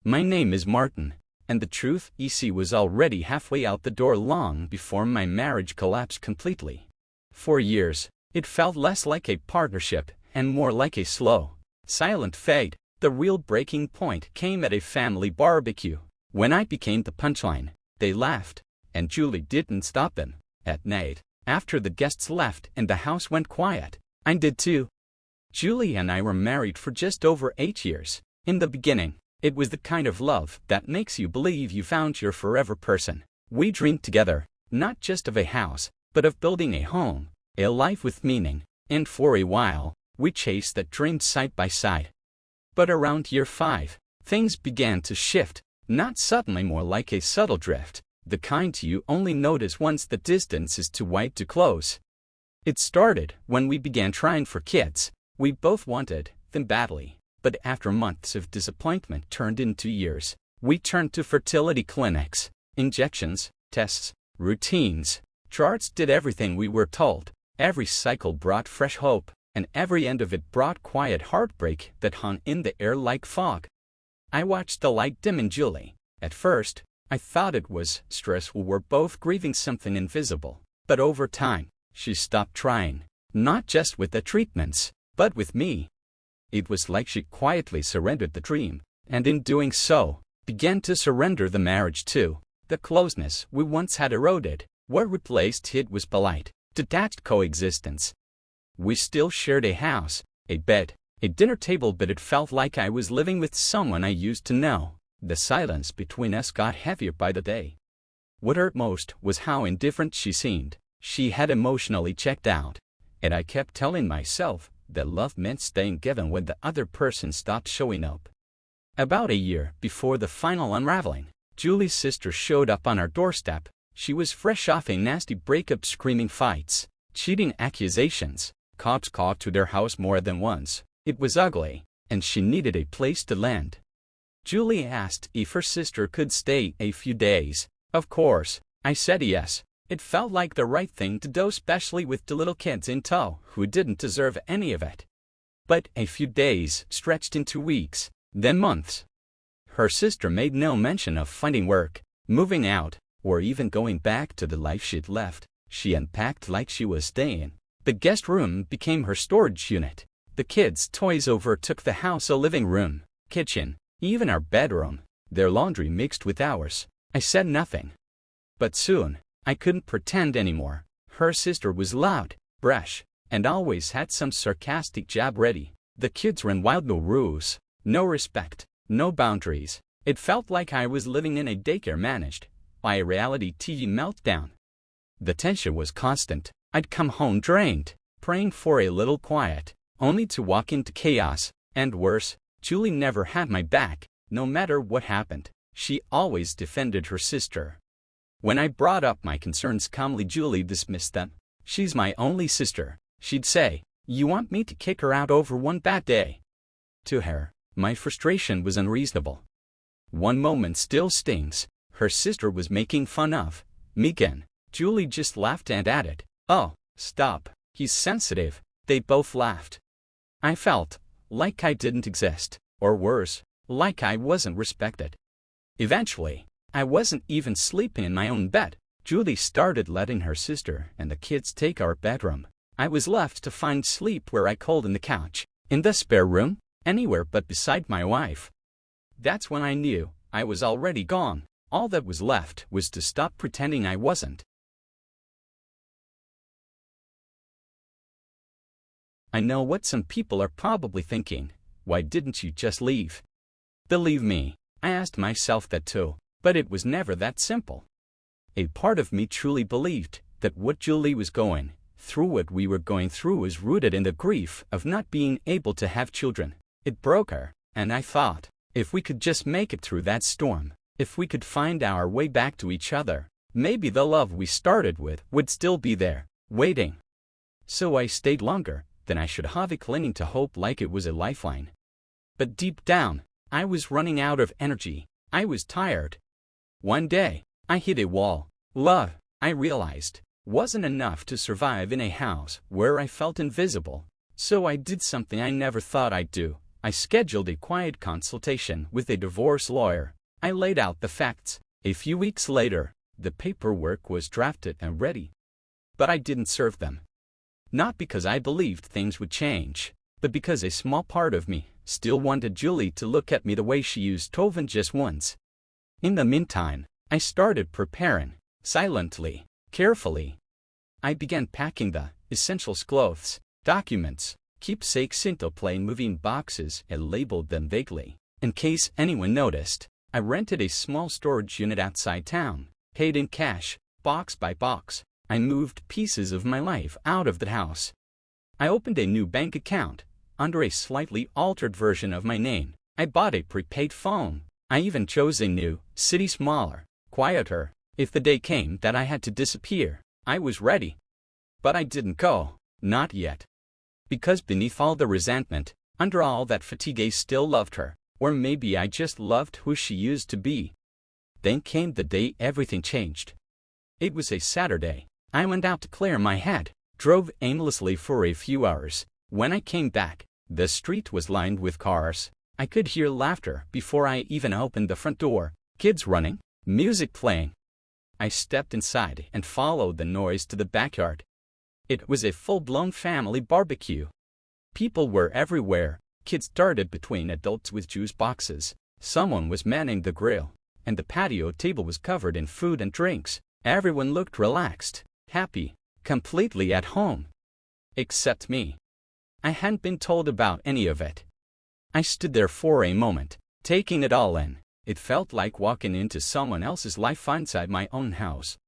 My name is Martin, and the truth EC was already halfway out the door long before my marriage collapsed completely. For years, it felt less like a partnership and more like a slow, silent fade. The real breaking point came at a family barbecue. When I became the punchline, they laughed, and Julie didn't stop them. At night, after the guests left and the house went quiet, I did too. Julie and I were married for just over 8 years. In the beginning, it was the kind of love that makes you believe you found your forever person. We dreamed together, not just of a house, but of building a home, a life with meaning, and for a while, we chased that dream side by side. But around year 5, things began to shift, not suddenly, more like a subtle drift, the kind you only notice once the distance is too wide to close. It started when we began trying for kids. We both wanted them badly, but after months of disappointment turned into years, we turned to fertility clinics, injections, tests, routines, charts, did everything we were told. Every cycle brought fresh hope, and every end of it brought quiet heartbreak that hung in the air like fog. I watched the light dim in Julie. At first, I thought it was stress. We were both grieving something invisible. But over time, she stopped trying, not just with the treatments, but with me. It was like she quietly surrendered the dream, and in doing so, began to surrender the marriage too. The closeness we once had eroded. What replaced it was polite, detached coexistence. We still shared a house, a bed, a dinner table, but it felt like I was living with someone I used to know. The silence between us got heavier by the day. What hurt most was how indifferent she seemed. She had emotionally checked out, and I kept telling myself that love meant staying given when the other person stopped showing up. About a year before the final unraveling, Julie's sister showed up on our doorstep. She was fresh off a nasty breakup, screaming fights, cheating accusations. Cops called to their house more than once. It was ugly, and she needed a place to land. Julie asked if her sister could stay a few days. Of course, I said yes. It felt like the right thing to do, especially with the little kids in tow who didn't deserve any of it. But a few days stretched into weeks, then months. Her sister made no mention of finding work, moving out, or even going back to the life she'd left. She unpacked like she was staying. The guest room became her storage unit. The kids' toys overtook the house, a living room, kitchen, even our bedroom. Their laundry mixed with ours. I said nothing. But soon, I couldn't pretend anymore. Her sister was loud, brash, and always had some sarcastic jab ready. The kids ran wild, no rules, no respect, no boundaries. It felt like I was living in a daycare managed by a reality TV meltdown. The tension was constant. I'd come home drained, praying for a little quiet, only to walk into chaos. And worse, Julie never had my back. No matter what happened, she always defended her sister. When I brought up my concerns calmly, Julie dismissed them. She's my only sister, she'd say. You want me to kick her out over one bad day? To her, my frustration was unreasonable. One moment still stings. Her sister was making fun of me again. Julie just laughed and added, "Oh, stop, he's sensitive." They both laughed. I felt like I didn't exist, or worse, like I wasn't respected. Eventually, I wasn't even sleeping in my own bed. Julie started letting her sister and the kids take our bedroom. I was left to find sleep where I could, in the couch, in the spare room, anywhere but beside my wife. That's when I knew I was already gone. All that was left was to stop pretending I wasn't. I know what some people are probably thinking. Why didn't you just leave? Believe me, I asked myself that too, but it was never that simple. A part of me truly believed that what Julie was going through, what we were going through, was rooted in the grief of not being able to have children. It broke her, and I thought, if we could just make it through that storm, if we could find our way back to each other, maybe the love we started with would still be there, waiting. So I stayed longer than I should have, clinging to hope like it was a lifeline. But deep down, I was running out of energy. I was tired. One day, I hit a wall. Love, I realized, wasn't enough to survive in a house where I felt invisible. So I did something I never thought I'd do. I scheduled a quiet consultation with a divorce lawyer. I laid out the facts. A few weeks later, the paperwork was drafted and ready. But I didn't serve them. Not because I believed things would change, but because a small part of me still wanted Julie to look at me the way she used Tovan just once. In the meantime, I started preparing, silently, carefully. I began packing the essentials: clothes, documents, keepsakes into plain moving boxes, and labeled them vaguely, in case anyone noticed. I rented a small storage unit outside town, paid in cash, box by box. I moved pieces of my life out of the house. I opened a new bank account under a slightly altered version of my name. I bought a prepaid phone. I even chose a new city, smaller, quieter. If the day came that I had to disappear, I was ready. But I didn't go, not yet. Because beneath all the resentment, under all that fatigue, I still loved her. Or maybe I just loved who she used to be. Then came the day everything changed. It was a Saturday. I went out to clear my head, drove aimlessly for a few hours. When I came back, the street was lined with cars. I could hear laughter before I even opened the front door, kids running, music playing. I stepped inside and followed the noise to the backyard. It was a full-blown family barbecue. People were everywhere. Kids darted between adults with juice boxes. Someone was manning the grill, and the patio table was covered in food and drinks. Everyone looked relaxed, happy, completely at home. Except me. I hadn't been told about any of it. I stood there for a moment, taking it all in. It felt like walking into someone else's life inside my own house.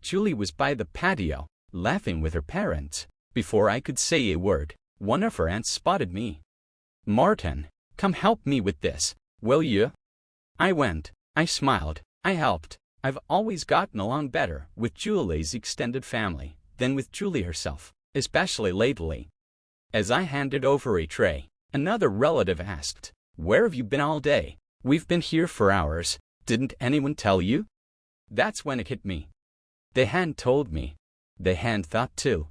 Julie was by the patio, laughing with her parents. Before I could say a word, one of her aunts spotted me. "Martin, come help me with this, will you?" I went. I smiled. I helped. I've always gotten along better with Julie's extended family than with Julie herself, especially lately. As I handed over a tray, another relative asked, "Where have you been all day?" "We've been here for hours. Didn't anyone tell you?" That's when it hit me. They hadn't told me. They hadn't thought to.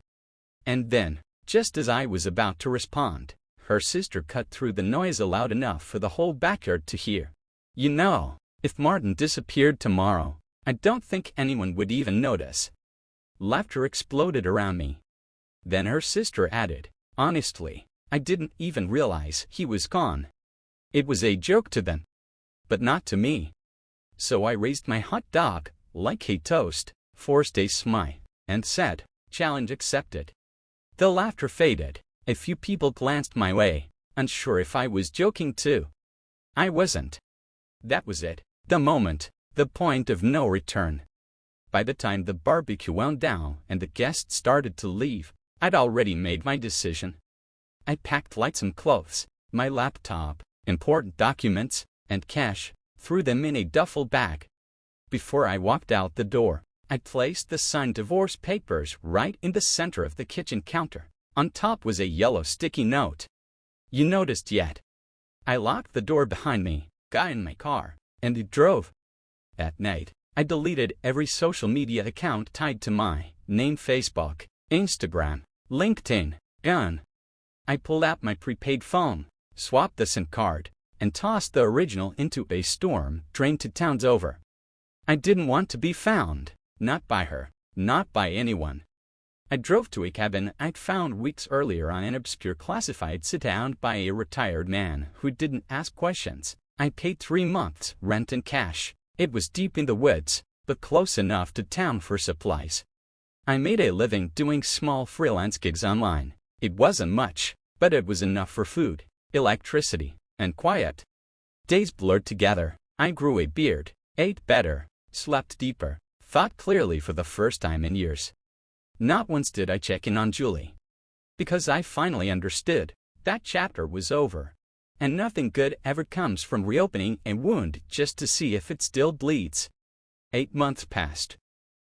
And then, just as I was about to respond, her sister cut through the noise loud enough for the whole backyard to hear. "You know, if Martin disappeared tomorrow, I don't think anyone would even notice." Laughter exploded around me. Then her sister added, "Honestly, I didn't even realize he was gone." It was a joke to them, but not to me. So I raised my hot dog, like a toast, forced a smile, and said, "Challenge accepted." The laughter faded. A few people glanced my way, unsure if I was joking too. I wasn't. That was it. The moment. The point of no return. By the time the barbecue wound down and the guests started to leave, I'd already made my decision. I packed light some clothes, my laptop, important documents, and cash, threw them in a duffel bag. Before I walked out the door, I placed the signed divorce papers right in the center of the kitchen counter. On top was a yellow sticky note. "You noticed yet?" I locked the door behind me, got in my car, and drove. At night, I deleted every social media account tied to my name: Facebook, Instagram, LinkedIn, and I pulled out my prepaid phone, swapped the SIM card, and tossed the original into a storm drain 2 towns over. I didn't want to be found, not by her, not by anyone. I drove to a cabin I'd found weeks earlier on an obscure classified sit-down by a retired man who didn't ask questions. I paid 3 months' rent in cash. It was deep in the woods, but close enough to town for supplies. I made a living doing small freelance gigs online. It wasn't much, but it was enough for food, electricity, and quiet. Days blurred together. I grew a beard, ate better, slept deeper, thought clearly for the first time in years. Not once did I check in on Julie. Because I finally understood that chapter was over. And nothing good ever comes from reopening a wound just to see if it still bleeds. 8 months passed.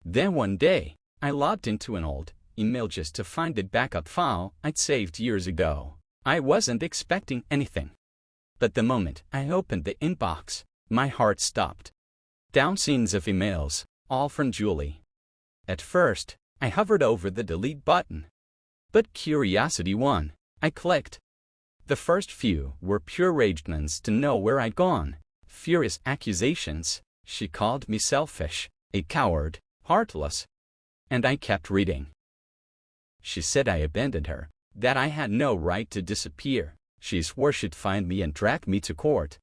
Then one day, I logged into an old email just to find a backup file I'd saved years ago. I wasn't expecting anything. But the moment I opened the inbox, my heart stopped. Thousands of emails, all from Julie. At first, I hovered over the delete button. But curiosity won. I clicked. The first few were pure ragements to know where I'd gone. Furious accusations. She called me selfish, a coward, heartless. And I kept reading. She said I abandoned her, that I had no right to disappear. She swore she'd find me and drag me to court.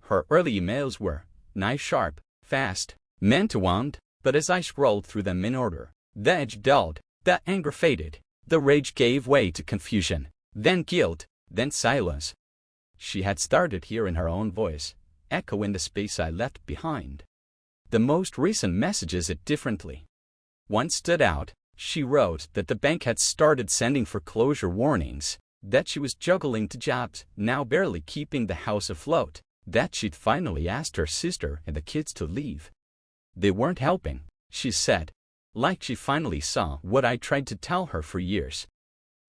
Her early emails were knife-sharp, fast, meant to wound, but as I scrolled through them in order, the edge dulled, the anger faded, the rage gave way to confusion, then guilt, then silence. She had started here in her own voice, echoing the space I left behind. The most recent messages it differently. One stood out. She wrote that the bank had started sending foreclosure warnings, that she was juggling 2 jobs, now barely keeping the house afloat, that she'd finally asked her sister and the kids to leave. They weren't helping, she said, like she finally saw what I tried to tell her for years.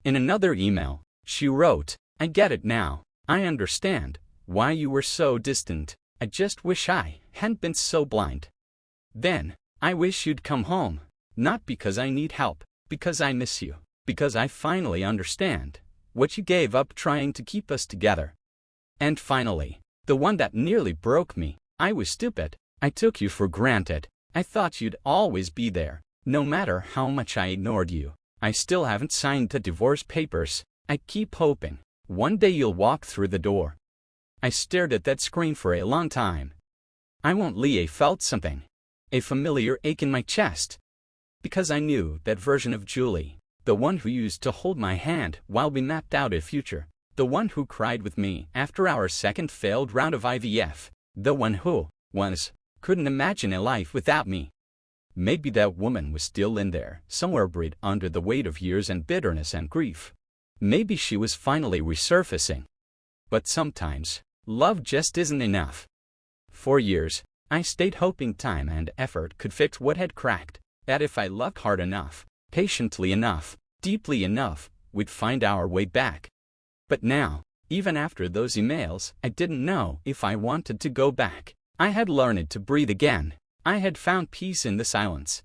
In another email, she wrote, I get it now. I understand why you were so distant. I just wish I hadn't been so blind. Then, I wish you'd come home. Not because I need help, because I miss you, because I finally understand what you gave up trying to keep us together. And finally, the one that nearly broke me, I was stupid. I took you for granted. I thought you'd always be there, no matter how much I ignored you. I still haven't signed the divorce papers. I keep hoping one day you'll walk through the door. I stared at that screen for a long time. I won't lie, I felt something, a familiar ache in my chest. Because I knew that version of Julie, the one who used to hold my hand while we mapped out a future, the one who cried with me after our second failed round of IVF, the one who, once, couldn't imagine a life without me. Maybe that woman was still in there, somewhere buried under the weight of years and bitterness and grief. Maybe she was finally resurfacing. But sometimes, love just isn't enough. For years, I stayed hoping time and effort could fix what had cracked. That if I loved hard enough, patiently enough, deeply enough, we'd find our way back. But now, even after those emails, I didn't know if I wanted to go back. I had learned to breathe again. I had found peace in the silence.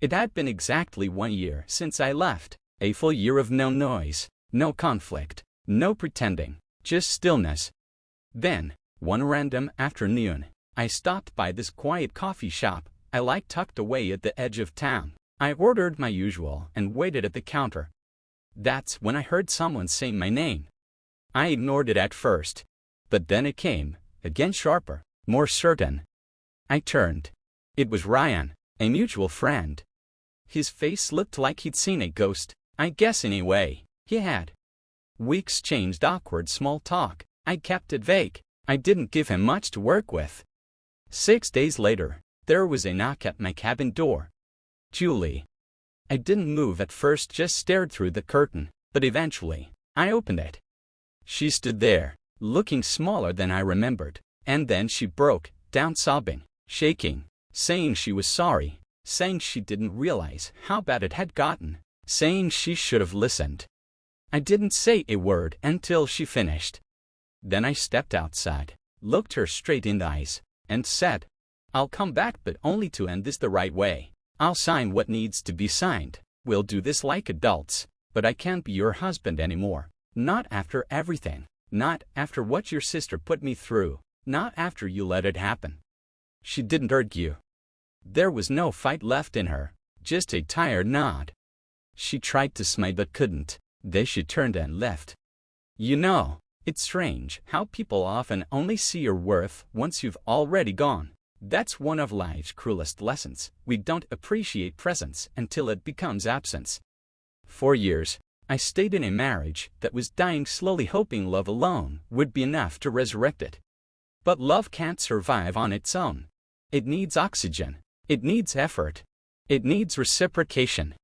It had been exactly 1 year since I left, a full year of no noise, no conflict, no pretending, just stillness. Then, one random afternoon, I stopped by this quiet coffee shop I liked tucked away at the edge of town. I ordered my usual and waited at the counter. That's when I heard someone say my name. I ignored it at first, but then it came, again sharper, more certain. I turned. It was Ryan, a mutual friend. His face looked like he'd seen a ghost, I guess anyway, he had. We exchanged awkward small talk. I kept it vague. I didn't give him much to work with. 6 days later, there was a knock at my cabin door. Julie. I didn't move at first, just stared through the curtain, but eventually, I opened it. She stood there, looking smaller than I remembered, and then she broke down sobbing, shaking, saying she was sorry, saying she didn't realize how bad it had gotten, saying she should have listened. I didn't say a word until she finished. Then I stepped outside, looked her straight in the eyes, and said, I'll come back, but only to end this the right way. I'll sign what needs to be signed. We'll do this like adults, but I can't be your husband anymore. Not after everything. Not after what your sister put me through. Not after you let it happen. She didn't argue. There was no fight left in her, just a tired nod. She tried to smile but couldn't. Then she turned and left. You know, it's strange how people often only see your worth once you've already gone. That's one of life's cruelest lessons. We don't appreciate presence until it becomes absence. For years, I stayed in a marriage that was dying slowly, hoping love alone would be enough to resurrect it. But love can't survive on its own. It needs oxygen. It needs effort. It needs reciprocation.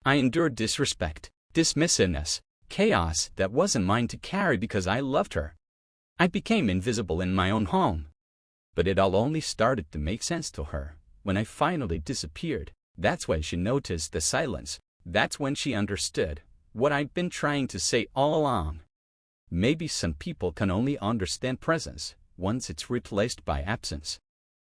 I endured disrespect, dismissiveness, chaos that wasn't mine to carry because I loved her. I became invisible in my own home. But it all only started to make sense to her when I finally disappeared. That's when she noticed the silence. That's when she understood what I'd been trying to say all along. Maybe some people can only understand presence once it's replaced by absence.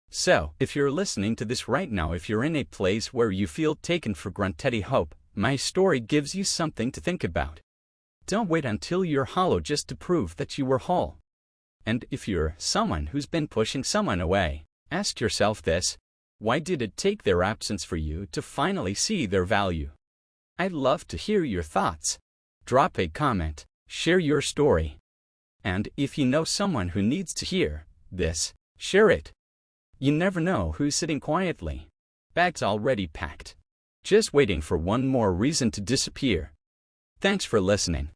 So, if you're listening to this right now, if you're in a place where you feel taken for granted, I hope my story gives you something to think about. Don't wait until you're hollow just to prove that you were whole. And if you're someone who's been pushing someone away, ask yourself this: why did it take their absence for you to finally see their value? I'd love to hear your thoughts. Drop a comment, share your story. And if you know someone who needs to hear this, share it. You never know who's sitting quietly. Bags already packed, just waiting for one more reason to disappear. Thanks for listening.